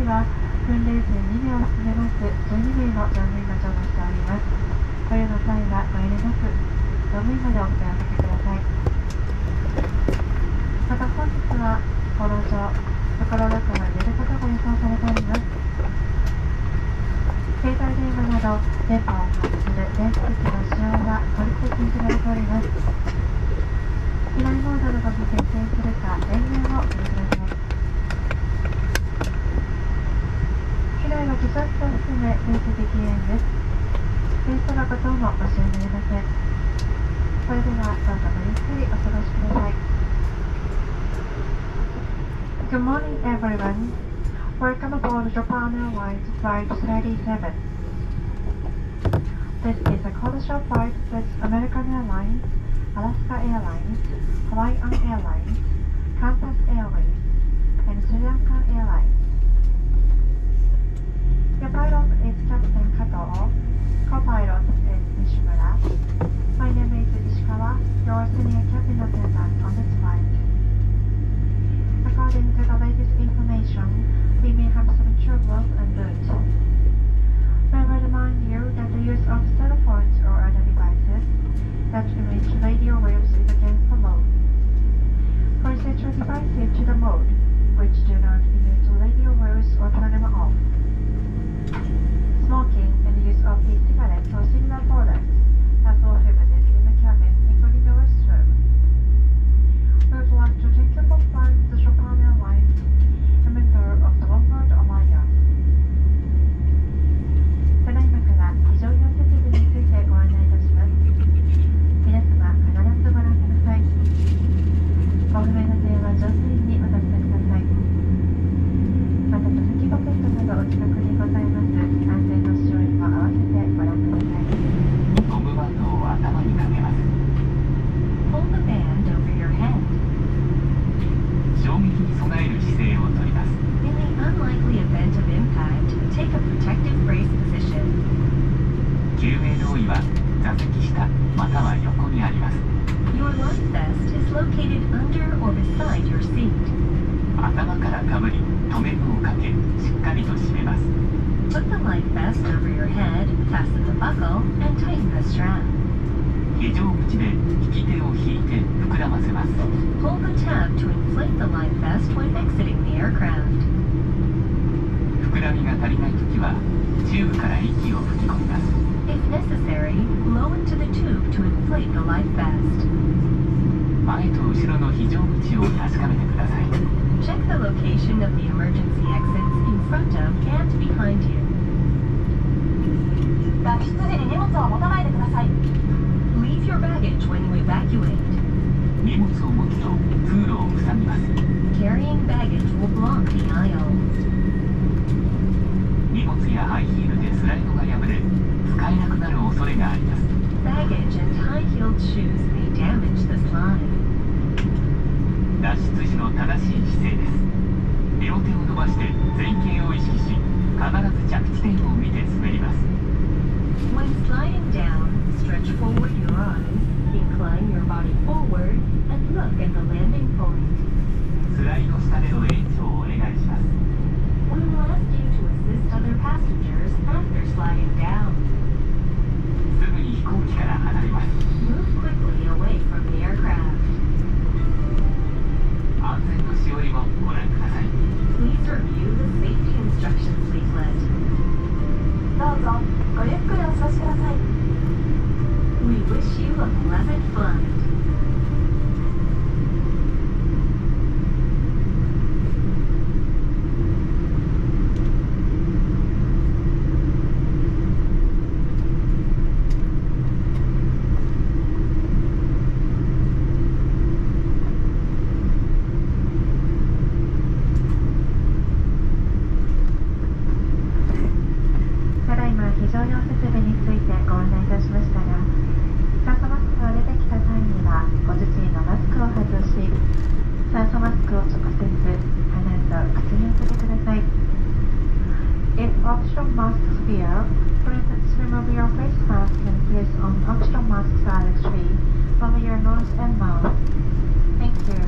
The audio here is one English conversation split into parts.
には訓練生2名を含めます12名の乗務員が乗務しております。ご利用の際はご遠慮なく乗務員までお声をかけください。また本日は航路上ところどころ揺れることが予想されております。携帯電話など電波を発する電子機器の使用は法律で禁止されております。機内モードのごみ設定するか電源をお入れください。機内は自殺を含め電子的煙です。電子タバコ等もご使用になりません。それではどうぞごゆっくりお過ごしください。Good morning, everyone. Welcome aboard Japan Airlines Flight 37. This is a commercial flight with American Airlines, Alaska Airlines, Hawaiian Airlines, Qantas Airways, and Sri Lankan Airlines. Your pilot is Captain Kato. Co-pilot is Nishimura. My name is Ishikawa, your senior cabin attendant on this flight. According to the latest information, we may have some trouble en route. We will remind you that the use of cell phones or other devices that emit radio waves is against the law. Please set your devices to the mode which do not emit radio waves or turn them off. Smoking and the use of e-cigarettes or similar products are prohibited in the cabin, including the restroom. We would like to thank you for flying the Japan Airlines, a member of the Oneworld Alliance. ただいまから非常用設備についてご案内いたします。皆様必ずご覧ください。ご不明な点は乗務員にお尋ねください。また座席ポケットなどお近くにございます安全の使用にも合わせてご覧ください。ゴムバンドを頭にかけます。Hold the band over your head. 衝撃に備える姿勢をとります。In the unlikely event of impact, take a protective brace position. 救命胴衣は座席下または横にあります。Your life vest is located under or beside your seat. 頭からかぶり、留め具をかけ、しっかりと締めます。Put the life vest over your head, fasten the buckle, and tighten the strap. 非常口で引き手を引いて膨らませます。Pull the tab to inflate the life vest when exiting the aircraft. 膨らみが足りないときは、チューブから息を吹き込みます。If necessary, blow into the tube to inflate the life vest. 前と後ろの非常口を確かめてください。Check the location of the emergency exits in front of and behind you. 脱出時に荷物を持たないでください。Leave your baggage when you evacuate. 荷物を持つと通路を塞ぎます。Carrying baggage will block the aisle. 荷物やハイヒールでスライドが破れ、使えなくなる恐れがあります。Baggage and high-heeled shoes may damage the slide. 脱出時の正しい姿勢です。両手を伸ばして前傾を意識し、必ず着地点を見て滑ります。When sliding down, stretch forward your arms, incline your body forward, and look at the landing point. スライド下での援助をお願いします。We will ask you to assist other passengers after sliding down. すぐに飛行機から離れます。Move quickly away from the aircraft. 安全のしおりもご覧ください。 Please review the safety instructions leaflet. どうぞごゆっくりお過ごしください。We wish you a pleasant flight. ただいま非常用設備についてご案内いたしましたが、酸素マスクが出てきた際にはご自身のマスクを外し、酸素マスクを直接鼻と口に当ててください。If oxygen masks wear, please remove your face mask and place on oxygen masks directly over your nose and mouth. Thank you.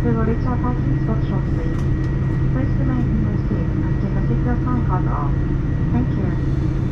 We will reach our parking spot shortly. Please remain in your seat until the seatbelt sign goes off. Thank you.